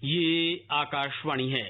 ये आकाशवाणी है।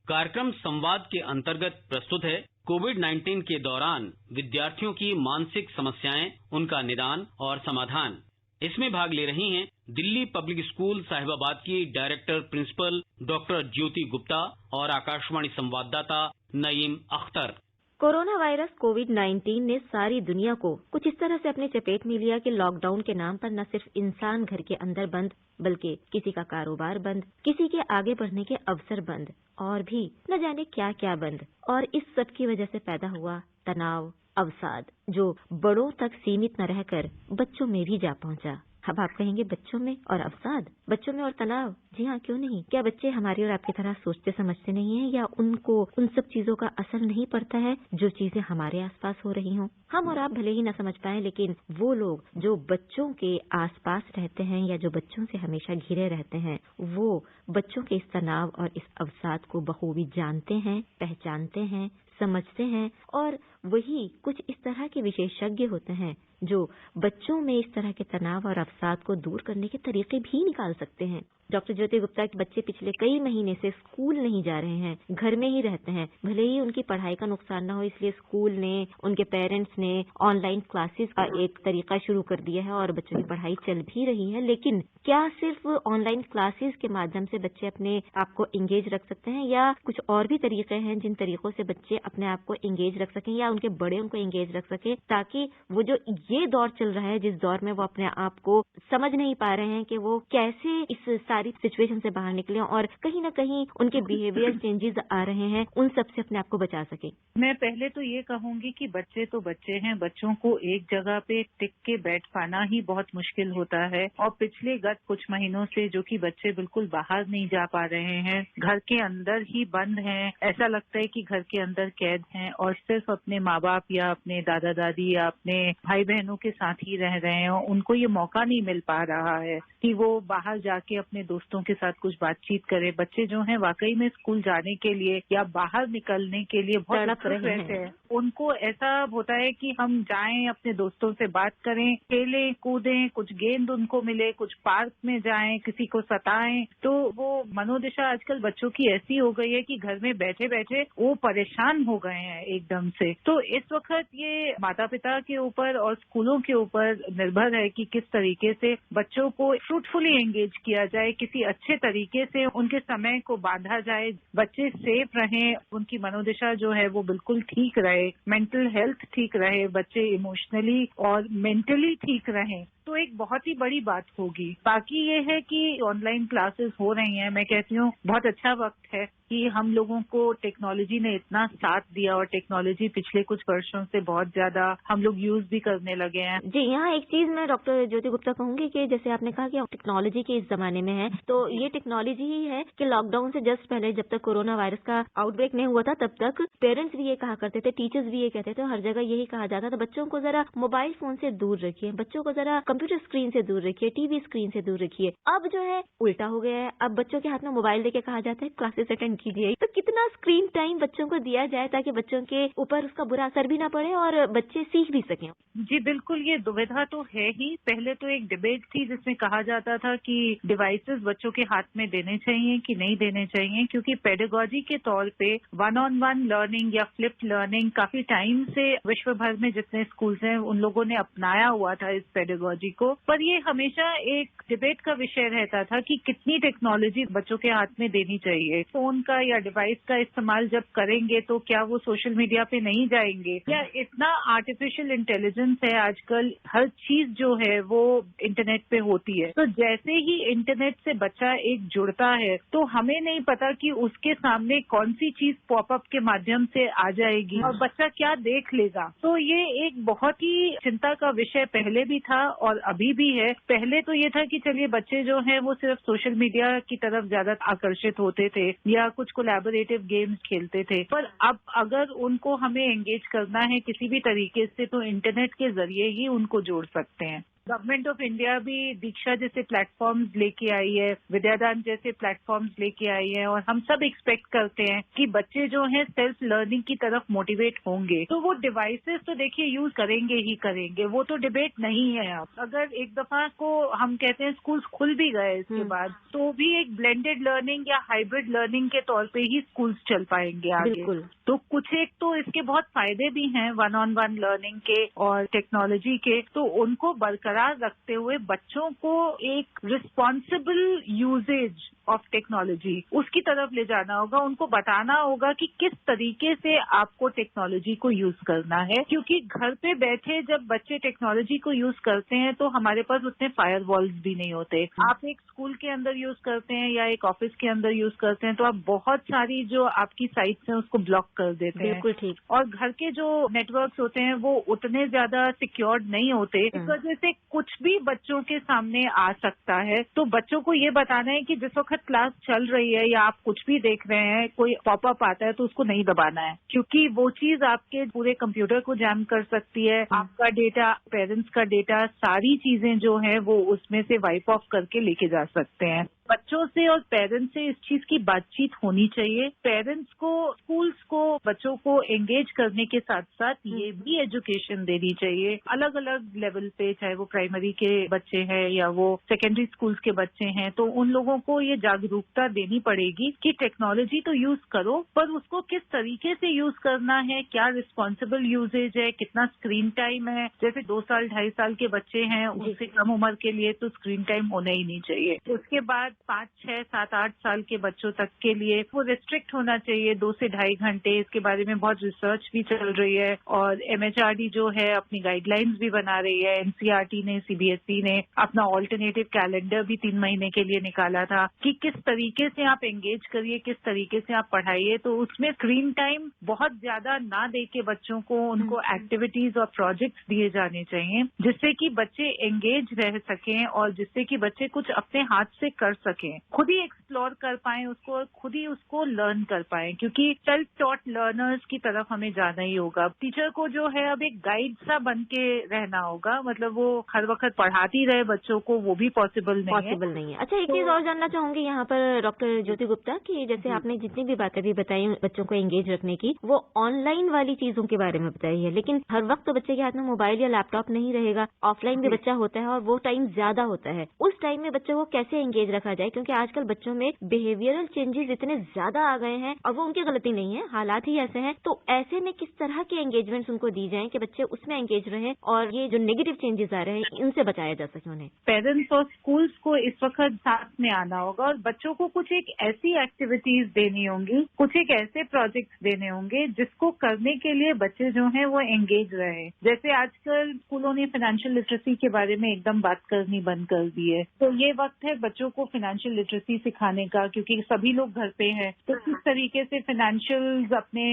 कार्यक्रम संवाद के अंतर्गत प्रस्तुत है कोविड-19 के दौरान विद्यार्थियों की मानसिक समस्याएं, उनका निदान और समाधान। इसमें भाग ले रही हैं दिल्ली पब्लिक स्कूल साहिबाबाद की director principal doctor Jyoti Gupta और आकाशवाणी संवाददाता नईम अख्तर। कोरोना वायरस कोविड-19 ने सारी दुनिया को कुछ इस तरह से अपनी चपेट में लिया कि लॉकडाउन के नाम पर न सिर्फ इंसान घर के अंदर बंद, बल्कि किसी का कारोबार बंद, किसी के आगे बढ़ने के अवसर बंद और भी न जाने क्या क्या बंद। और इस सब की वजह से पैदा हुआ तनाव, अवसाद, जो बड़ों तक सीमित न रहकर बच्चों में भी जा पहुंचा। अब आप कहेंगे बच्चों में और अवसाद, बच्चों में और तनाव। जी हाँ, क्यों नहीं। क्या बच्चे हमारी और आपकी तरह सोचते समझते नहीं हैं, या उनको उन सब चीजों का असर नहीं पड़ता है जो चीजें हमारे आसपास हो रही हों? हम और आप भले ही न समझ पाए, लेकिन वो लोग जो बच्चों के आसपास रहते हैं या जो बच्चों से हमेशा घिरे रहते हैं, वो बच्चों के इस तनाव और इस अवसाद को बखूबी जानते हैं, पहचानते हैं, समझते हैं। और वही कुछ इस तरह के विशेषज्ञ होते हैं जो बच्चों में इस तरह के तनाव और अवसाद को दूर करने के तरीके भी निकाल सकते हैं। डॉक्टर ज्योति गुप्ता के बच्चे पिछले कई महीने से स्कूल नहीं जा रहे हैं, घर में ही रहते हैं। भले ही उनकी पढ़ाई का नुकसान न हो, इसलिए स्कूल ने, उनके पेरेंट्स ने ऑनलाइन क्लासेस का एक तरीका शुरू कर दिया है और बच्चों की पढ़ाई चल भी रही है। लेकिन क्या सिर्फ ऑनलाइन क्लासेस के माध्यम से बच्चे अपने आप को एंगेज रख सकते हैं, या कुछ और भी तरीके हैं जिन तरीकों से बच्चे अपने आप को एंगेज रख सकें या उनके बड़े उनको एंगेज रख सकें, ताकि वो जो ये दौर चल रहा है, जिस दौर में वो अपने आप को समझ नहीं पा रहे हैं कि वो कैसे इस सारी सिचुएशन से बाहर निकले और कहीं ना कहीं उनके बिहेवियर चेंजेस आ रहे हैं, उन सब से अपने आप को बचा सके? मैं पहले तो ये कहूंगी कि बच्चे तो बच्चे हैं, बच्चों को एक जगह पे टिक के बैठ पाना ही बहुत मुश्किल होता है। और पिछले गत कुछ महीनों से जो कि बच्चे बिल्कुल बाहर नहीं जा पा रहे हैं, घर के अंदर ही बंद हैं, ऐसा लगता है कि घर के अंदर कैद हैं और सिर्फ अपने माँ बाप या अपने दादा दादी या अपने भाई बहनों के साथ ही रह रहे हैं। उनको ये मौका नहीं मिल पा रहा है कि वो बाहर जाके अपने दोस्तों के साथ कुछ बातचीत करें। बच्चे जो हैं वाकई में स्कूल जाने के लिए या बाहर निकलने के लिए बहुत उत्सुक रहते हैं। उनको ऐसा होता है कि हम जाएं, अपने दोस्तों से बात करें, खेलें कूदें, कुछ गेंद उनको मिले, कुछ पार्क में जाएं, किसी को सताएं। तो वो मनोदशा आजकल बच्चों की ऐसी हो गई है कि घर में बैठे बैठे वो परेशान हो गए हैं एकदम से। तो इस वक्त ये माता पिता के ऊपर और स्कूलों के ऊपर निर्भर है कि किस तरीके से बच्चों को फ्रूटफुली एंगेज किया जाए, किसी अच्छे तरीके से उनके समय को बांधा जाए, बच्चे सेफ रहें, उनकी मनोदशा जो है वो बिल्कुल ठीक रहे, मेंटल हेल्थ ठीक रहे, बच्चे इमोशनली और मेंटली ठीक रहें, तो एक बहुत ही बड़ी बात होगी। बाकी ये है कि ऑनलाइन क्लासेस हो रही हैं, मैं कहती हूँ बहुत अच्छा वक्त है कि हम लोगों को टेक्नोलॉजी ने इतना साथ दिया और टेक्नोलॉजी पिछले कुछ वर्षों से बहुत ज्यादा हम लोग यूज भी करने लगे हैं। जी, यहाँ एक चीज मैं डॉक्टर ज्योति गुप्ता कहूंगी कि जैसे आपने कहा कि टेक्नोलॉजी के इस जमाने में है, तो ये टेक्नोलॉजी ही है कि लॉकडाउन से जस्ट पहले, जब तक कोरोना वायरस का आउटब्रेक नहीं हुआ था, तब तक पेरेंट्स भी ये कहा करते थे, टीचर्स भी ये कहते थे, हर जगह यही कहा जाता था, बच्चों को जरा मोबाइल फोन से दूर रखिए, बच्चों को जरा कंप्यूटर स्क्रीन से दूर रखिए, टीवी स्क्रीन से दूर रखिए। अब जो है उल्टा हो गया है, अब बच्चों के हाथ में मोबाइल देके कहा जाता है क्लासेस अटेंड कीजिए। तो कितना स्क्रीन टाइम बच्चों को दिया जाए ताकि बच्चों के ऊपर उसका बुरा असर भी ना पड़े और बच्चे सीख भी सकें? जी बिल्कुल, ये दुविधा तो है ही। पहले तो एक डिबेट थी जिसमें कहा जाता था कि डिवाइसेस बच्चों के हाथ में देने चाहिए कि नहीं देने चाहिए, क्योंकि पेडागोजी के तौर पे वन ऑन वन लर्निंग या फ्लिप्ड लर्निंग काफी टाइम से विश्व भर में जितने स्कूल्स हैं उन लोगों ने अपनाया हुआ था इस पेडागोजी को। पर ये हमेशा एक डिबेट का विषय रहता था कि कितनी टेक्नोलॉजी बच्चों के हाथ में देनी चाहिए। फोन का या डिवाइस का इस्तेमाल जब करेंगे तो क्या वो सोशल मीडिया पे नहीं जाएंगे, या इतना आर्टिफिशियल इंटेलिजेंस है आजकल, हर चीज जो है वो इंटरनेट पे होती है। तो जैसे ही इंटरनेट से बच्चा एक जुड़ता है तो हमें नहीं पता कि उसके सामने कौन सी चीज पॉपअप के माध्यम से आ जाएगी और बच्चा क्या देख लेगा। तो ये एक बहुत ही चिंता का विषय पहले भी था और अभी भी है। पहले तो ये था कि चलिए बच्चे जो हैं वो सिर्फ सोशल मीडिया की तरफ ज्यादा आकर्षित होते थे या कुछ कोलैबोरेटिव गेम्स खेलते थे, पर अब अगर उनको हमें एंगेज करना है किसी भी तरीके से तो इंटरनेट के जरिए ही उनको जोड़ सकते हैं। गवर्नमेंट ऑफ इंडिया भी दीक्षा जैसे प्लेटफॉर्म्स लेके आई है, विद्यादान जैसे प्लेटफॉर्म्स लेके आई है, और हम सब एक्सपेक्ट करते हैं कि बच्चे जो हैं सेल्फ लर्निंग की तरफ मोटिवेट होंगे। तो वो डिवाइसेस तो देखिए यूज करेंगे ही करेंगे, वो तो डिबेट नहीं है। अब अगर एक दफा को हम कहते हैं स्कूल्स खुल भी गए इसके बाद, तो भी एक ब्लेंडेड लर्निंग या हाइब्रिड लर्निंग के तौर पे ही स्कूल्स चल पाएंगे आगे। बिल्कुल। तो कुछ एक तो इसके बहुत फायदे भी हैं वन-ऑन-वन लर्निंग के और टेक्नोलॉजी के, तो उनको बरकरार रखते हुए बच्चों को एक रिस्पॉन्सिबल यूजेज ऑफ टेक्नोलॉजी उसकी तरफ ले जाना होगा। उनको बताना होगा कि किस तरीके से आपको टेक्नोलॉजी को यूज करना है, क्योंकि घर पे बैठे जब बच्चे टेक्नोलॉजी को यूज करते हैं तो हमारे पास उतने फायरवॉल्स भी नहीं होते। आप एक स्कूल के अंदर यूज करते हैं या एक ऑफिस के अंदर यूज करते हैं तो आप बहुत सारी जो आपकी साइट्स हैं उसको ब्लॉक कर देते हैं। बिल्कुल ठीक। और घर के जो नेटवर्क्स होते हैं वो उतने ज्यादा सिक्योर्ड नहीं होते, इस वजह से कुछ भी बच्चों के सामने आ सकता है। तो बच्चों को ये बताना है कि जिस वक्त क्लास चल रही है या आप कुछ भी देख रहे हैं, कोई पॉपअप आता है तो उसको नहीं दबाना है, क्योंकि वो चीज आपके पूरे कंप्यूटर को जैम कर सकती है। आपका डेटा, पेरेंट्स का डेटा, सारी चीजें जो है वो उसमें से वाइप ऑफ करके लेके जा सकते हैं। बच्चों से और पेरेंट्स से इस चीज की बातचीत होनी चाहिए। पेरेंट्स को, स्कूल्स को बच्चों को एंगेज करने के साथ साथ ये भी एजुकेशन देनी चाहिए अलग अलग लेवल पे, चाहे वो प्राइमरी के बच्चे हैं या वो सेकेंडरी स्कूल्स के बच्चे हैं। तो उन लोगों को ये जागरूकता देनी पड़ेगी कि टेक्नोलॉजी तो यूज करो, पर उसको किस तरीके से यूज करना है, क्या रिस्पॉन्सिबल यूजेज है, कितना स्क्रीन टाइम है। जैसे 2 साल 2.5 साल के बच्चे हैं, उससे कम उम्र के लिए तो स्क्रीन टाइम होना ही नहीं चाहिए। उसके बाद 5, 6, 7, 8 साल के बच्चों तक के लिए वो रिस्ट्रिक्ट होना चाहिए 2 से 2.5 घंटे। इसके बारे में बहुत रिसर्च भी चल रही है और MHRD जो है अपनी गाइडलाइंस भी बना रही है। NCERT ने, CBSE ने अपना ऑल्टरनेटिव कैलेंडर भी 3 महीने के लिए निकाला था कि किस तरीके से आप एंगेज करिए, किस तरीके से आप पढ़ाइए। तो उसमें स्क्रीन टाइम बहुत ज्यादा ना दे के बच्चों को उनको एक्टिविटीज और प्रोजेक्ट्स दिए जाने चाहिए, जिससे कि बच्चे एंगेज रह सकें और जिससे कि बच्चे कुछ अपने हाथ से कर सकें, खुद ही एक्सप्लोर कर पाएं उसको, खुद ही उसको लर्न कर पाएं। क्योंकि सेल्फ टॉट लर्नर्स की तरफ हमें जाना ही होगा। टीचर को जो है अब एक गाइड सा बन के रहना होगा, मतलब वो हर वक्त पढ़ाती रहे बच्चों को, वो भी पॉसिबल नहीं है। अच्छा, एक चीज और जानना चाहूंगी यहाँ पर डॉक्टर ज्योति गुप्ता की, जैसे आपने जितनी भी बातें भी बताई बच्चों को एंगेज रखने की, वो ऑनलाइन वाली चीजों के बारे में बताई है, लेकिन हर वक्त तो बच्चे के हाथ में मोबाइल या लैपटॉप नहीं रहेगा। ऑफलाइन भी बच्चा होता है और वो टाइम ज्यादा होता है। उस टाइम में बच्चों को कैसे एंगेज रखा जाए, क्योंकि आजकल बच्चों में बिहेवियरल चेंजेस इतने ज्यादा आ गए हैं और वो उनकी गलती नहीं है, हालात ही ऐसे हैं। तो ऐसे में किस तरह के एंगेजमेंट्स उनको दी जाएं कि बच्चे उसमें एंगेज रहें और ये जो नेगेटिव चेंजेस आ रहे हैं इनसे बचाया जा सके उन्हें। पेरेंट्स और स्कूल्स को इस वक्त साथ में आना होगा और बच्चों को कुछ एक ऐसी एक्टिविटीज देनी होंगी, कुछ एक ऐसे प्रोजेक्ट्स देने होंगे जिसको करने के लिए बच्चे जो हैं वो एंगेज रहे। जैसे आजकल स्कूलों ने फाइनेंशियल लिटरेसी के बारे में एकदम बात करनी बंद कर दी है, तो ये वक्त है बच्चों को फाइनेंशियल लिटरेसी सिखाने का, क्योंकि सभी लोग घर पे हैं। तो किस तरीके से फाइनेंशियल्स अपने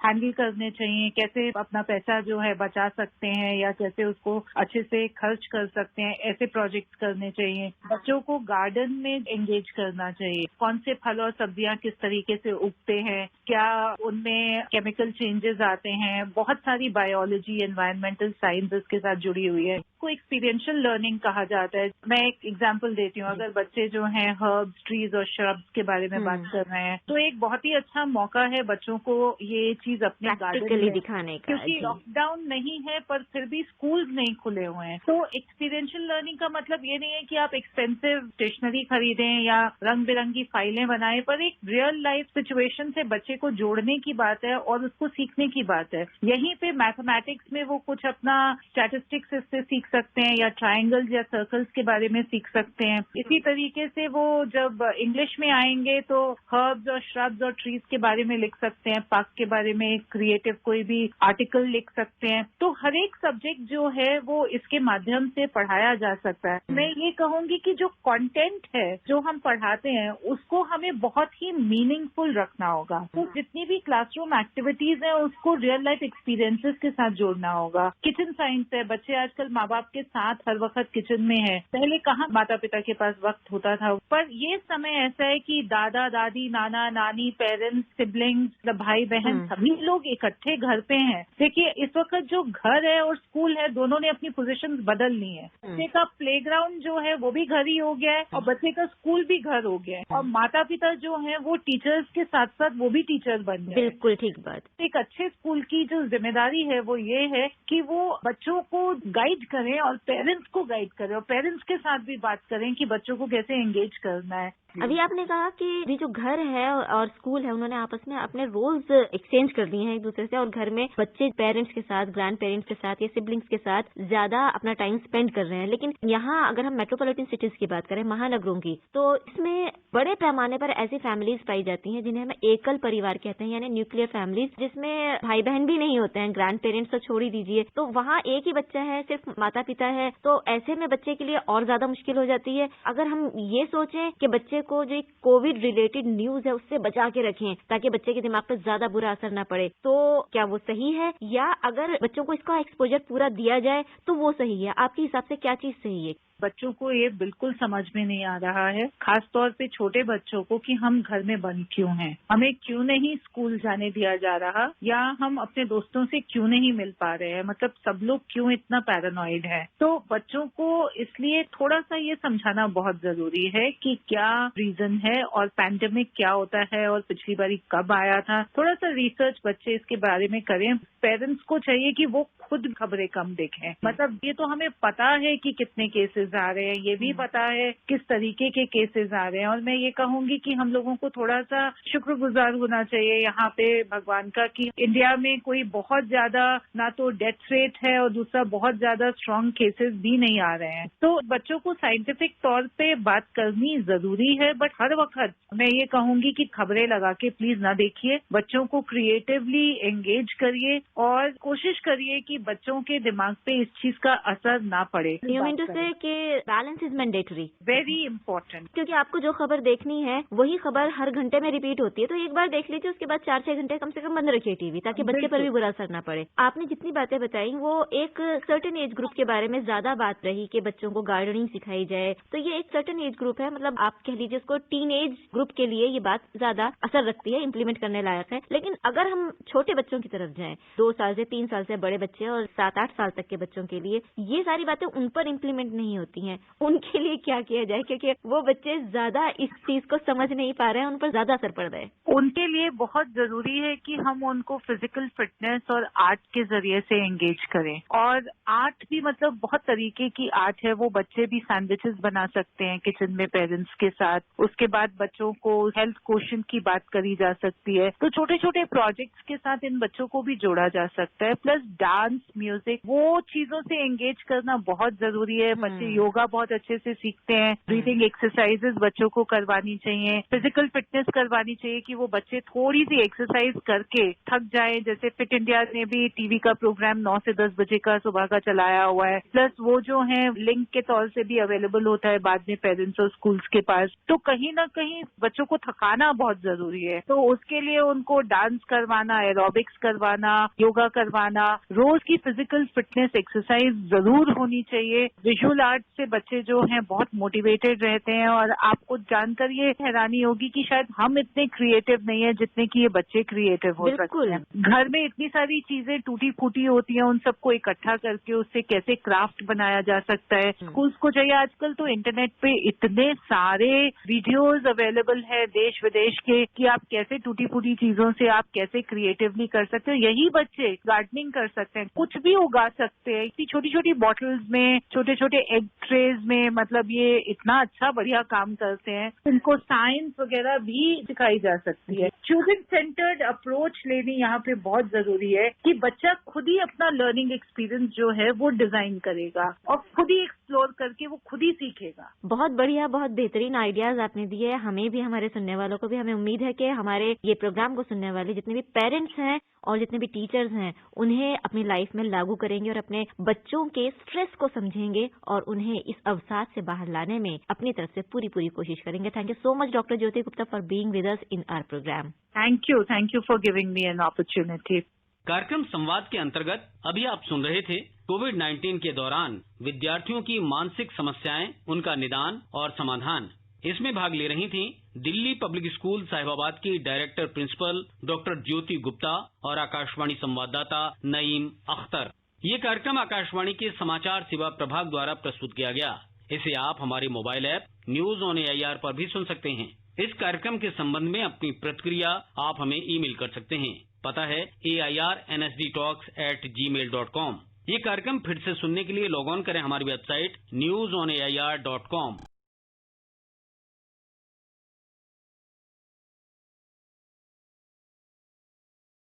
हैंडल करने चाहिए, कैसे अपना पैसा जो है बचा सकते हैं या कैसे उसको अच्छे से खर्च कर सकते हैं, ऐसे प्रोजेक्ट्स करने चाहिए। बच्चों को गार्डन में एंगेज करना चाहिए, कौन से फल और सब्जियां किस तरीके से उगते हैं, क्या उनमें केमिकल चेंजेस आते हैं। बहुत सारी बायोलॉजी, एनवायरमेंटल साइंस के साथ जुड़ी हुई है। को एक्सपीरियंशियल लर्निंग कहा जाता है। मैं एक एग्जांपल देती हूँ, अगर बच्चे जो हैं हर्ब्स, ट्रीज और श्रब्स के बारे में बात कर रहे हैं तो एक बहुत ही अच्छा मौका है बच्चों को ये चीज अपने गार्डन में दिखाने का, क्योंकि लॉकडाउन नहीं है पर फिर भी स्कूल नहीं खुले हुए हैं। तो एक्सपीरियंशियल लर्निंग का मतलब ये नहीं है कि आप एक्सपेंसिव स्टेशनरी खरीदें या रंग बिरंगी फाइलें बनाएं, पर एक रियल लाइफ सिचुएशन से बच्चे को जोड़ने की बात है और उसको सीखने की बात है। यहीं पे मैथमेटिक्स में वो कुछ अपना स्टैटिस्टिक्स इससे सीख सकते हैं या ट्रायंगल्स या सर्कल्स के बारे में सीख सकते हैं। इसी तरीके से वो जब इंग्लिश में आएंगे तो हर्ब्स और श्रब्स और ट्रीज के बारे में लिख सकते हैं, पार्क के बारे में क्रिएटिव कोई भी आर्टिकल लिख सकते हैं। तो हर एक सब्जेक्ट जो है वो इसके माध्यम से पढ़ाया जा सकता है। मैं ये कहूंगी कि जो कंटेंट है जो हम पढ़ाते हैं उसको हमें बहुत ही मीनिंगफुल रखना होगा। तो जितनी भी क्लासरूम एक्टिविटीज है उसको रियल लाइफ एक्सपीरियंसेस के साथ जोड़ना होगा। किचन साइंस है, बच्चे आजकल माँ बाप के साथ हर वक्त किचन में है। पहले कहाँ माता पिता के पास वक्त होता था, पर ये समय ऐसा है कि दादा दादी, नाना नानी, पेरेंट्स, सिबलिंग्स, भाई बहन सभी लोग इकट्ठे घर पे हैं। देखिए इस वक्त जो घर है और स्कूल है दोनों ने अपनी पोजीशंस बदल ली है। बच्चे का प्लेग्राउंड जो है वो भी घर ही हो गया है और बच्चे का स्कूल भी घर हो गया है और माता पिता जो है वो टीचर्स के साथ साथ वो भी टीचर बन गए। बिल्कुल ठीक बात। एक अच्छे स्कूल की जो जिम्मेदारी है वो ये है कि वो बच्चों को गाइड करें और पेरेंट्स को गाइड करें और पेरेंट्स के साथ भी बात करें कि बच्चों को कैसे एंगेज करना है। अभी आपने कहा कि ये जो घर है और स्कूल है उन्होंने आपस में अपने रोल्स एक्सचेंज कर दिए हैं एक दूसरे से और घर में बच्चे पेरेंट्स के साथ, ग्रैंड पेरेंट्स के साथ या सिबलिंग्स के साथ ज्यादा अपना टाइम स्पेंड कर रहे हैं। लेकिन यहाँ अगर हम मेट्रोपॉलिटन सिटीज की बात करें, महानगरों की, तो इसमें बड़े पैमाने पर ऐसी फैमिलीज पाई जाती हैं जिन्हें हम एकल परिवार कहते हैं, यानी न्यूक्लियर फैमिलीज, जिसमें भाई बहन भी नहीं होते हैं, ग्रैंड पेरेंट्स तो छोड़ ही दीजिए। तो वहाँ एक ही बच्चा है, सिर्फ माता पिता है, तो ऐसे में बच्चे के लिए और ज्यादा मुश्किल हो जाती है। अगर हम ये सोचें कि बच्चे को जो कोविड रिलेटेड न्यूज है उससे बचा के रखें ताकि बच्चे के दिमाग पर ज्यादा बुरा असर न पड़े, तो क्या वो सही है? या अगर बच्चों को इसका एक्सपोजर पूरा दिया जाए तो वो सही है? आपके हिसाब से क्या चीज सही है? बच्चों को ये बिल्कुल समझ में नहीं आ रहा है, खास तौर पे छोटे बच्चों को, कि हम घर में बंद क्यों हैं, हमें क्यों नहीं स्कूल जाने दिया जा रहा, या हम अपने दोस्तों से क्यों नहीं मिल पा रहे हैं, मतलब सब लोग क्यों इतना पैरानॉइड है। तो बच्चों को इसलिए थोड़ा सा ये समझाना बहुत जरूरी है कि क्या रीजन है और पैंडेमिक क्या होता है और पिछली बारी कब आया था। थोड़ा सा रिसर्च बच्चे इसके बारे में करें। पेरेंट्स को चाहिए कि वो खुद खबरें कम देखें। मतलब ये तो हमें पता है कि कितने केसेस आ रहे हैं, ये भी पता है किस तरीके के केसेस आ रहे हैं, और मैं ये कहूंगी कि हम लोगों को थोड़ा सा शुक्रगुजार होना चाहिए यहाँ पे भगवान का कि इंडिया में कोई बहुत ज्यादा ना तो डेथ रेट है और दूसरा बहुत ज्यादा स्ट्रांग केसेस भी नहीं आ रहे हैं। तो बच्चों को साइंटिफिक तौर पे बात करनी जरूरी है, बट हर वक्त मैं ये कहूंगी कि खबरें लगा के प्लीज ना देखिए। बच्चों को क्रिएटिवली एंगेज करिए और कोशिश करिए कि बच्चों के दिमाग पे इस चीज का असर ना पड़े। यू मीन टू से कि balance is mandatory, very important, क्योंकि आपको जो खबर देखनी है वही खबर हर घंटे में रिपीट होती है। तो एक बार देख लीजिए, उसके बाद 4-6 घंटे कम से कम बंद रखिए टीवी, ताकि बच्चे पर भी बुरा असर ना पड़े। आपने जितनी बातें बताई वो एक सर्टेन एज ग्रुप के बारे में ज्यादा बात रही कि बच्चों को गार्डनिंग सिखाई जाए, तो ये एक सर्टेन एज ग्रुप है, मतलब आप कह लीजिए उसको टीन एज ग्रुप के लिए ये बात ज्यादा असर रखती है, इम्प्लीमेंट करने लायक है। लेकिन अगर हम छोटे बच्चों की तरफ जाएं, 2 साल से 3 साल से बड़े बच्चे और 7-8 साल तक के बच्चों के लिए ये सारी बातें उन पर इम्प्लीमेंट नहीं होती हैं, उनके लिए क्या किया जाए? क्योंकि वो बच्चे ज्यादा इस चीज को समझ नहीं पा रहे हैं, उन पर ज्यादा असर पड़ रहा है। उनके लिए बहुत जरूरी है कि हम उनको फिजिकल फिटनेस और आर्ट के जरिए से एंगेज करें। और आर्ट भी मतलब बहुत तरीके की आर्ट है, वो बच्चे भी सैंडविचेस बना सकते हैं किचन में पेरेंट्स के साथ। उसके बाद बच्चों को हेल्थ क्वोशंट की बात करी जा सकती है। तो छोटे छोटे प्रोजेक्ट्स के साथ इन बच्चों को भी जोड़ा जा सकता है। प्लस डांस, म्यूजिक, वो चीजों से एंगेज करना बहुत जरूरी है। बच्चे योगा बहुत अच्छे से सीखते हैं, ब्रीथिंग एक्सरसाइजेस बच्चों को करवानी चाहिए, फिजिकल फिटनेस करवानी चाहिए कि वो बच्चे थोड़ी सी एक्सरसाइज करके थक जाएं। जैसे फिट इंडिया ने भी टीवी का प्रोग्राम 9 से 10 बजे का सुबह का चलाया हुआ है। प्लस वो जो है लिंक के तौर से भी अवेलेबल होता है बाद में पेरेंट्स और स्कूल्स के पास। तो कहीं ना कहीं बच्चों को थकाना बहुत जरूरी है, तो उसके लिए उनको डांस करवाना, एरोबिक्स करवाना, योगा करवाना, रोज की फिजिकल फिटनेस एक्सरसाइज जरूर होनी चाहिए। विजुअल आर्ट से बच्चे जो हैं बहुत मोटिवेटेड रहते हैं, और आपको जानकर ये हैरानी होगी कि शायद हम इतने क्रिएटिव नहीं है जितने कि ये बच्चे क्रिएटिव हो सकते हैं। घर में इतनी सारी चीजें टूटी फूटी होती हैं, उन सबको इकट्ठा करके उससे कैसे क्राफ्ट बनाया जा सकता है। स्कूल्स को चाहिए, आजकल तो इंटरनेट पे इतने सारे वीडियोज अवेलेबल है देश विदेश के कि आप कैसे टूटी फूटी चीजों से आप कैसे क्रिएटिवली कर सकते हो। यही बच्चे गार्डनिंग कर सकते हैं, कुछ भी उगा सकते हैं इतनी छोटी छोटी बॉटल्स में, छोटे छोटे एग ट्रेज में। मतलब ये इतना अच्छा बढ़िया काम करते हैं। इनको साइंस वगैरह भी सिखाई जा सकती है। चिल्ड्रन सेंटर्ड अप्रोच लेनी यहाँ पे बहुत जरूरी है कि बच्चा खुद ही अपना लर्निंग एक्सपीरियंस जो है वो डिजाइन करेगा और खुद ही एक्सप्लोर करके वो खुद ही सीखेगा। बहुत बढ़िया, बहुत बेहतरीन आइडियाज आपने दिए हैं, हमें भी, हमारे सुनने वालों को भी। हमें उम्मीद है कि हमारे ये प्रोग्राम को सुनने वाले जितने भी पेरेंट्स हैं और जितने भी टीचर्स हैं उन्हें अपनी लाइफ में लागू करेंगे और अपने बच्चों के स्ट्रेस को समझेंगे और उन्हें इस अवसाद से बाहर लाने में अपनी तरफ से पूरी कोशिश करेंगे। Thank you so much doctor Jyoti Gupta for being with us in our programme. Thank you for giving me an opportunity. कार्यक्रम संवाद के अंतर्गत अभी आप सुन रहे थे कोविड-19 के दौरान विद्यार्थियों की मानसिक समस्याएं, उनका निदान और समाधान। इसमें भाग ले रही थीं दिल्ली पब्लिक स्कूल साहिबाबाद की director principal doctor Jyoti Gupta और आकाशवाणी संवाददाता नईम अख्तर। ये कार्यक्रम आकाशवाणी के समाचार सेवा प्रभाग द्वारा प्रस्तुत किया गया। इसे आप हमारे mobile app news on AIR पर भी सुन सकते हैं। इस कार्यक्रम के संबंध में अपनी प्रतिक्रिया आप हमें ईमेल कर सकते हैं। पता है airnsdtalks@gmail.com। ये कार्यक्रम फिर से सुनने के लिए लॉग ऑन करें हमारी वेबसाइट newsonair.com।